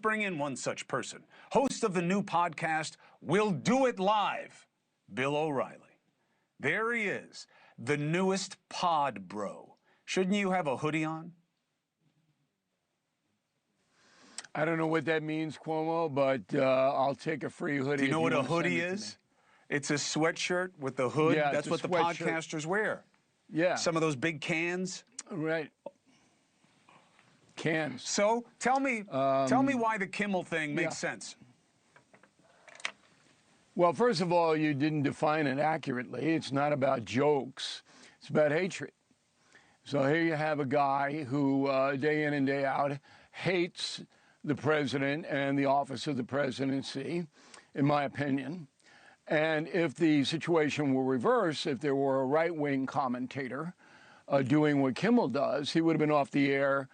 bring in one such person, host of the new podcast, We'll Do It Live, Bill O'Reilly. There he is, the newest pod bro. Shouldn't you have a hoodie on? I don't know what that means, Cuomo, but I'll take a free hoodie. Do you know what a hoodie is? It's a sweatshirt with the hood. Yeah, that's what the podcasters wear. Yeah. Some of those big cans. Right. Cans. So tell me why the Kimmel thing makes sense. Well, first of all, you didn't define it accurately. It's not about jokes. It's about hatred. So here you have a guy who, day in and day out, hates the president and the office of the presidency, in my opinion. And if the situation were reversed, if there were a right-wing commentator doing what Kimmel does, he would have been off the air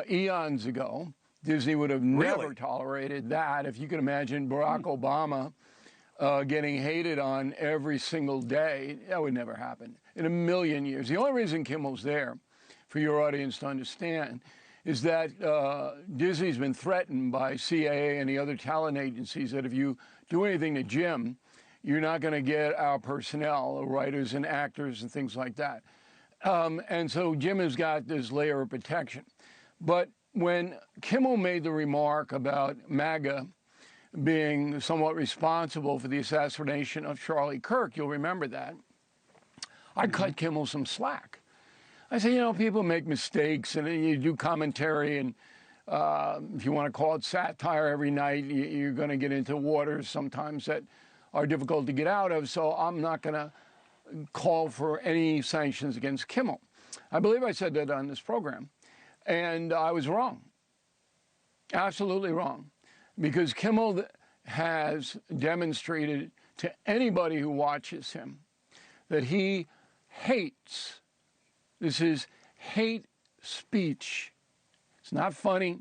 eons ago. Disney would have never tolerated that. If you can imagine Barack Obama getting hated on every single day, that would never happen in a million years. The only reason Kimmel's there, for your audience to understand, is that Disney's been threatened by CIA and the other talent agencies that if you do anything to Jim, you're not going to get our personnel, writers and actors and things like that. And so Jim has got this layer of protection. But when Kimmel made the remark about MAGA being somewhat responsible for the assassination of Charlie Kirk, you'll remember that, I cut Kimmel some slack. I say, you know, people make mistakes and you do commentary and if you want to call it satire every night, you're going to get into waters sometimes that are difficult to get out of, so I'm not going to call for any sanctions against Kimmel. I believe I said that on this program, and I was wrong, absolutely wrong, because Kimmel has demonstrated to anybody who watches him that he hates. This is hate speech. It's not funny.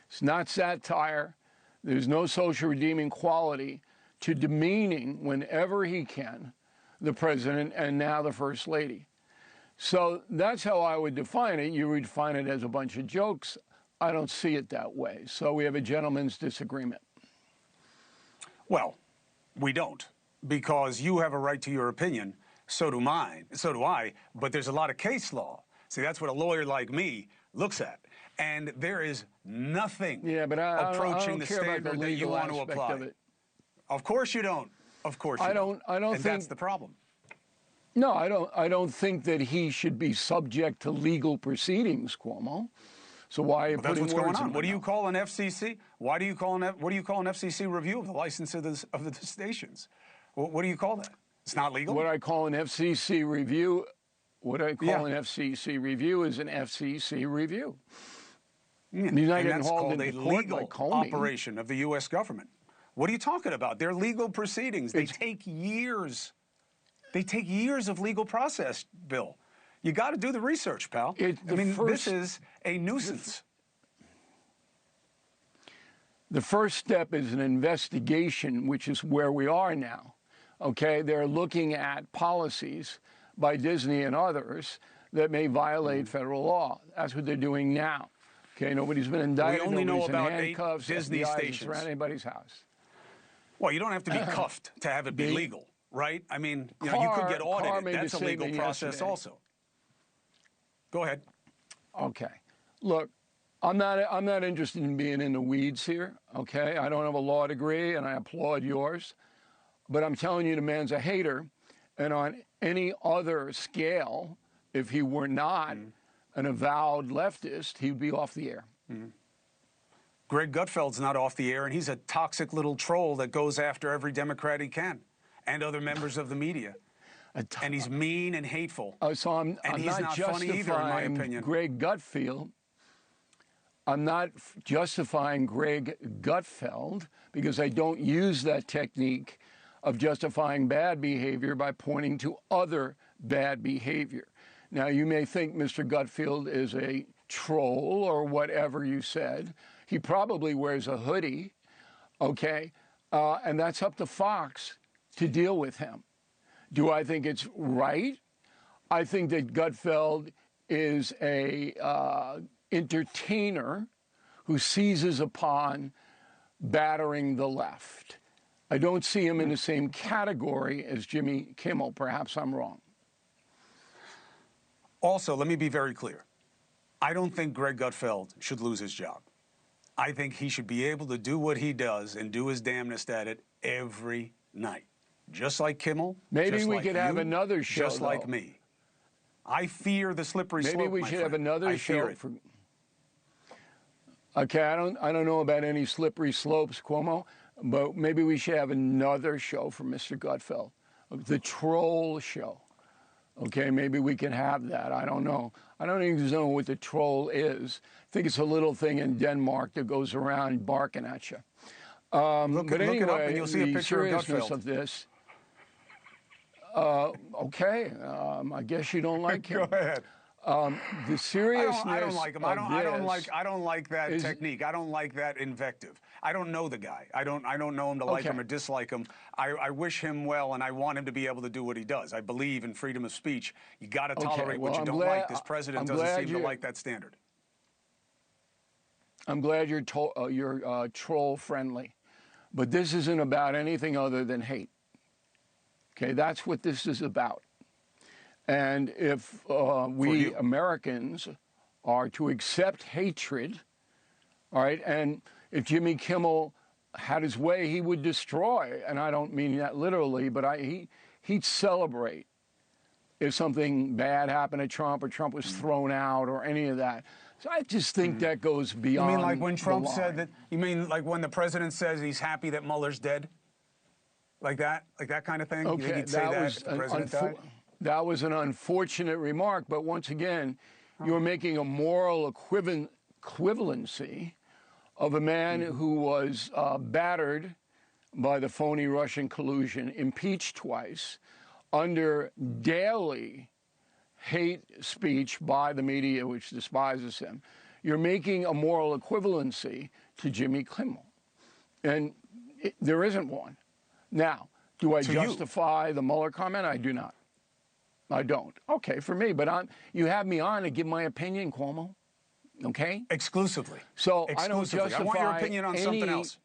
It's not satire. There's no social redeeming quality to demeaning, whenever he can, the president and now the first lady. So that's how I would define it. You would define it as a bunch of jokes. I don't see it that way. So we have a gentleman's disagreement. Well, we don't, because you have a right to your opinion. So do mine. So do I. But there's a lot of case law. See, that's what a lawyer like me looks at. And there is nothing approaching the standard that you want to apply. Of course you don't. Of course you don't. I don't think that's the problem. No, I don't think that he should be subject to legal proceedings, Cuomo. So why are you putting words in my mouth? That's what's going on. What do you call an FCC? What do you call an FCC review of the license of the stations? What do you call that? It's not legal? What I call an FCC review, an FCC review is an FCC review. Yeah. And that's called a legal operation of the U.S. government. What are you talking about? They're legal proceedings. They take years. They take years of legal process, Bill. You got to do the research, pal. This is a nuisance. The first step is an investigation, which is where we are now. Okay, they're looking at policies by Disney and others that may violate federal law. That's what they're doing now. Okay, nobody's been indicted. We only know about handcuffs, 8 Disney stations around anybody's house. Well, you don't have to be cuffed to have it be legal, right? I mean, you could get audited. That's a legal process also. Go ahead. Okay. Look, I'm not interested in being in the weeds here, okay? I don't have a law degree, and I applaud yours. But I'm telling you, the man's a hater. And on any other scale, if he were not an avowed leftist, he'd be off the air. Greg Gutfeld's not off the air, and he's a toxic little troll that goes after every Democrat he can and other members of the media. And he's mean and hateful. So I'm not funny either, in my opinion. justifying Greg Gutfeld. I'm not justifying Greg Gutfeld because I don't use that technique of justifying bad behavior by pointing to other bad behavior. Now, you may think Mr. Gutfeld is a troll or whatever you said. He probably wears a hoodie, okay? And that's up to Fox to deal with him. Do I think it's right? I think that Gutfeld is a entertainer who seizes upon battering the left. I don't see him in the same category as Jimmy Kimmel. Perhaps I'm wrong. Also, let me be very clear. I don't think Greg Gutfeld should lose his job. I think he should be able to do what he does and do his damnedest at it every night. Just like Kimmel, maybe just we like could you, have another show, just like though. me. I fear the slippery slope, Maybe we my should friend. have another I show. fear it. Okay, I don't know about any slippery slopes, Cuomo, but maybe we should have another show for Mr. Gutfeld, the troll show. Okay, maybe we can have that. I don't know. I don't even know what the troll is. I think it's a little thing in Denmark that goes around barking at you. Look But it up anyway, and you'll see a the picture of seriousness Gutfeld. of this. Okay, I guess you don't like him. Go ahead. The seriousness I don't like him. of I don't like that is, technique. I don't like that invective. I don't know the guy. I don't know him to like him or dislike him. I wish him well, and I want him to be able to do what he does. I believe in freedom of speech. You got to tolerate what you don't like. This president doesn't seem to like that standard. I'm glad you're troll friendly, but this isn't about anything other than hate. Okay, that's what this is about. And if we Americans are to accept hatred, all right, and if Jimmy Kimmel had his way, he would destroy, and I don't mean that literally, but he'd celebrate if something bad happened to Trump or Trump was thrown out or any of that. So I just think that goes beyond. You mean like when Trump the line. said that? You mean like when the president says he's happy that Mueller's dead? Like that kind of thing? Okay, You think he'd say that if the president died? That was an unfortunate remark, but once again, you're making a moral equivalency of a man who was battered by the phony Russian collusion, impeached twice, under daily hate speech by the media, which despises him. You're making a moral equivalency to Jimmy Kimmel, and there isn't one. Now, do I justify the Mueller comment? I do not. I don't. Okay, for me, but you have me on to give my opinion, Cuomo. Okay? Exclusively. So Exclusively. I don't justify I want your opinion on something else.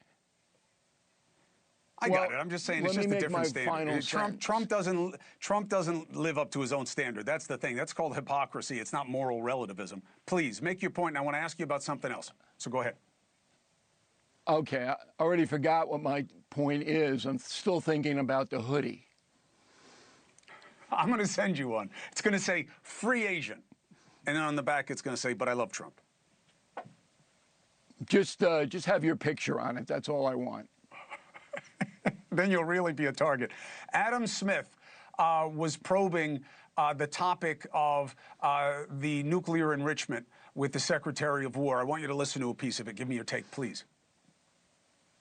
I got it. I'm just saying it's just a different standard. Trump doesn't live up to his own standard. That's the thing. That's called hypocrisy. It's not moral relativism. Please make your point, and I want to ask you about something else. So go ahead. Okay, I already forgot what my point is. I'm still thinking about the hoodie. I'm going to send you one. It's going to say free Asian. And then on the back, it's going to say, but I love Trump. Just have your picture on it. That's all I want. Then you'll really be a target. Adam Smith was probing the topic of the nuclear enrichment with the Secretary of War. I want you to listen to a piece of it. Give me your take, please.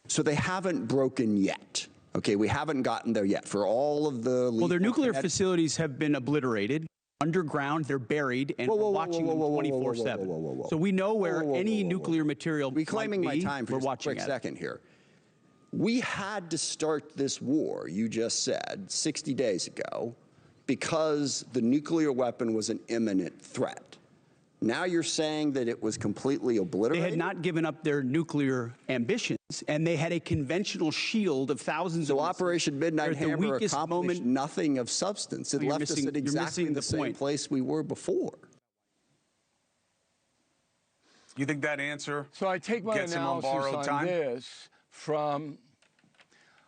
So they haven't broken yet. Okay, we haven't gotten there yet for all of the... Well, their nuclear facilities have been obliterated. Underground, they're buried, and we're watching them 24/7. So we know where any nuclear material reclaiming might be. my time for just a quick second here. We had to start this war, you just said, 60 days ago, because the nuclear weapon was an imminent threat. Now you're saying that it was completely obliterated? They had not given up their nuclear ambitions, and they had a conventional shield of thousands of missiles. So Operation Midnight Hammer accomplished nothing of substance. It left us at exactly the same place we were before. You think that answer So I take my gets him on analysis borrowed on time? this from.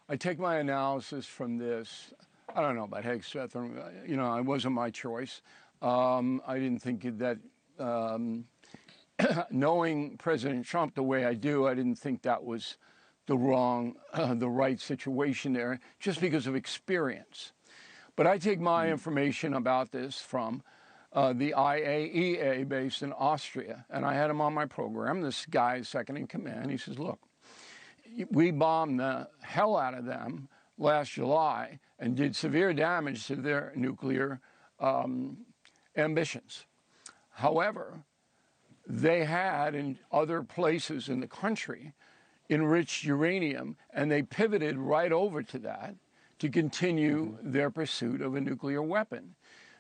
I take my analysis from this. I don't know about Hegseth. You know, it wasn't my choice. I didn't think that. Knowing President Trump the way I do, I didn't think that was the right situation there, just because of experience. But I take my information about this from the IAEA based in Austria, and I had him on my program. This guy is second in command. He says, look, we bombed the hell out of them last July and did severe damage to their nuclear ambitions. However, they had in other places in the country enriched uranium, and they pivoted right over to that to continue their pursuit of a nuclear weapon.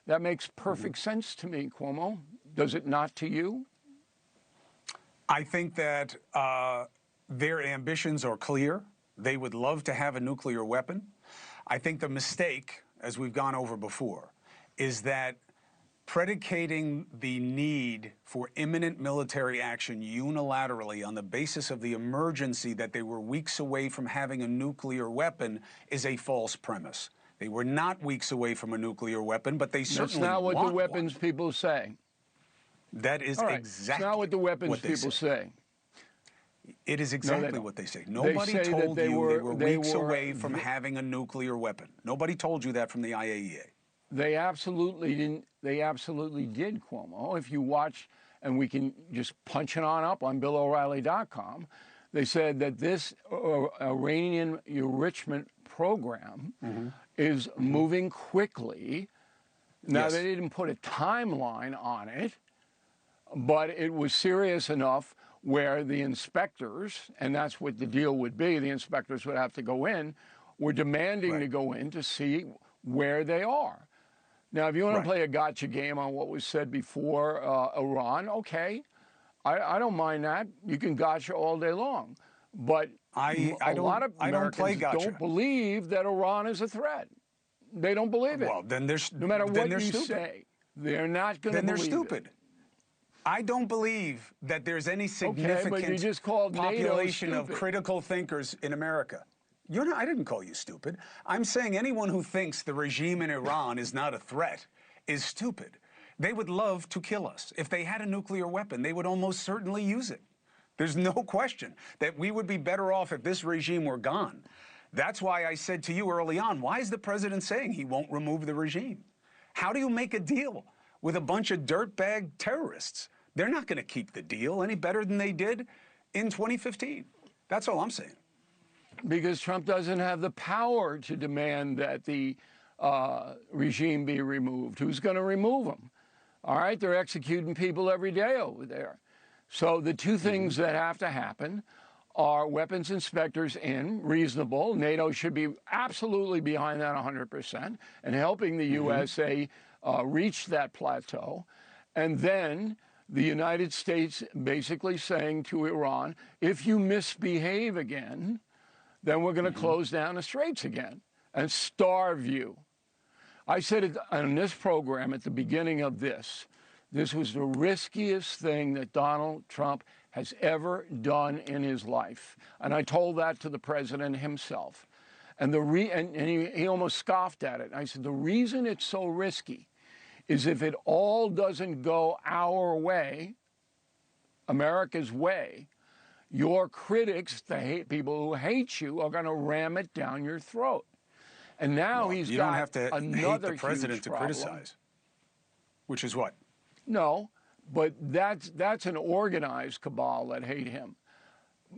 That makes perfect sense to me, Cuomo. Does it not to you? I think that their ambitions are clear. They would love to have a nuclear weapon. I think the mistake, as we've gone over before, is that predicating the need for imminent military action unilaterally on the basis of the emergency that they were weeks away from having a nuclear weapon is a false premise. They were not weeks away from a nuclear weapon, but they certainly That's not what the want weapons one. people say. That is All right. exactly It's not what the weapons people say. It is exactly what they say. Nobody say told that you they were weeks were away from having a nuclear weapon. Nobody told you that from the IAEA. They absolutely didn't. They absolutely did, Cuomo. If you watch, and we can just punch it on up on BillO'Reilly.com, they said that this Iranian enrichment program is moving quickly. Now, Yes. they didn't put a timeline on it, but it was serious enough where the inspectors, and that's what the deal would be, the inspectors would have to go in, were demanding to go in to see where they are. Now, if you want to play a gotcha game on what was said before Iran, okay, I don't mind that. You can gotcha all day long. But a lot of Americans don't believe that Iran is a threat. They don't believe it. Well, then they're no matter what you stupid. say, they're not going to believe it. Then they're stupid. I don't believe that there's any significant but you just called population NATO of stupid. critical thinkers in America. You're not, I didn't call you stupid. I'm saying anyone who thinks the regime in Iran is not a threat is stupid. They would love to kill us. If they had a nuclear weapon, they would almost certainly use it. There's no question that we would be better off if this regime were gone. That's why I said to you early on, why is the president saying he won't remove the regime? How do you make a deal with a bunch of dirtbag terrorists? They're not going to keep the deal any better than they did in 2015. That's all I'm saying. Because Trump doesn't have the power to demand that the regime be removed. Who's going to remove them? All right, they're executing people every day over there. So the two things that have to happen are weapons inspectors in, reasonable. NATO should be absolutely behind that 100% and helping the USA reach that plateau. And then the United States basically saying to Iran, if you misbehave again, then we're going to close down the straits again and starve you. I said it on this program at the beginning of this was the riskiest thing that Donald Trump has ever done in his life. And I told that to the president himself. And, he almost scoffed at it. I said, the reason it's so risky is if it all doesn't go our way, America's way, your critics, the people who hate you, are going to ram it down your throat. And now he's got don't have to hate the president to criticize. Which is what? No, but that's an organized cabal that hate him.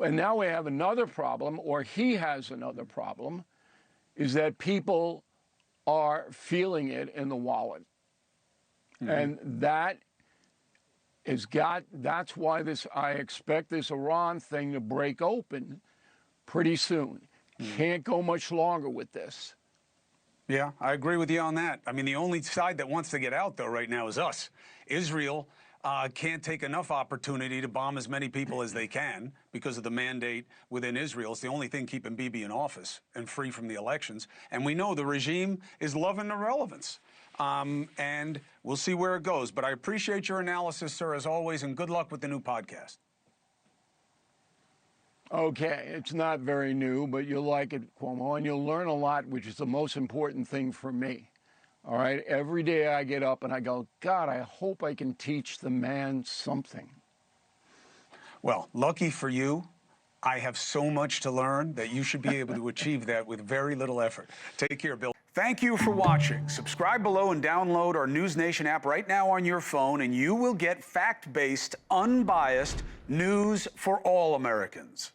And now we have another problem, or he has another problem, is that people are feeling it in the wallet. And that's why I expect this Iran thing to break open pretty soon. Can't go much longer with this. Yeah, I agree with you on that. I mean, the only side that wants to get out, though, right now is us. Israel can't take enough opportunity to bomb as many people as they can because of the mandate within Israel. It's the only thing keeping Bibi in office and free from the elections. And we know the regime is loving irrelevance. And we'll see where it goes. But I appreciate your analysis, sir, as always, and good luck with the new podcast. Okay, it's not very new, but you'll like it, Cuomo, and you'll learn a lot, which is the most important thing for me. All right, every day I get up and I go, God, I hope I can teach the man something. Well, lucky for you, I have so much to learn that you should be able to achieve that with very little effort. Take care, Bill. Thank you for watching. Subscribe below and download our NewsNation app right now on your phone, and you will get fact-based, unbiased news for all Americans.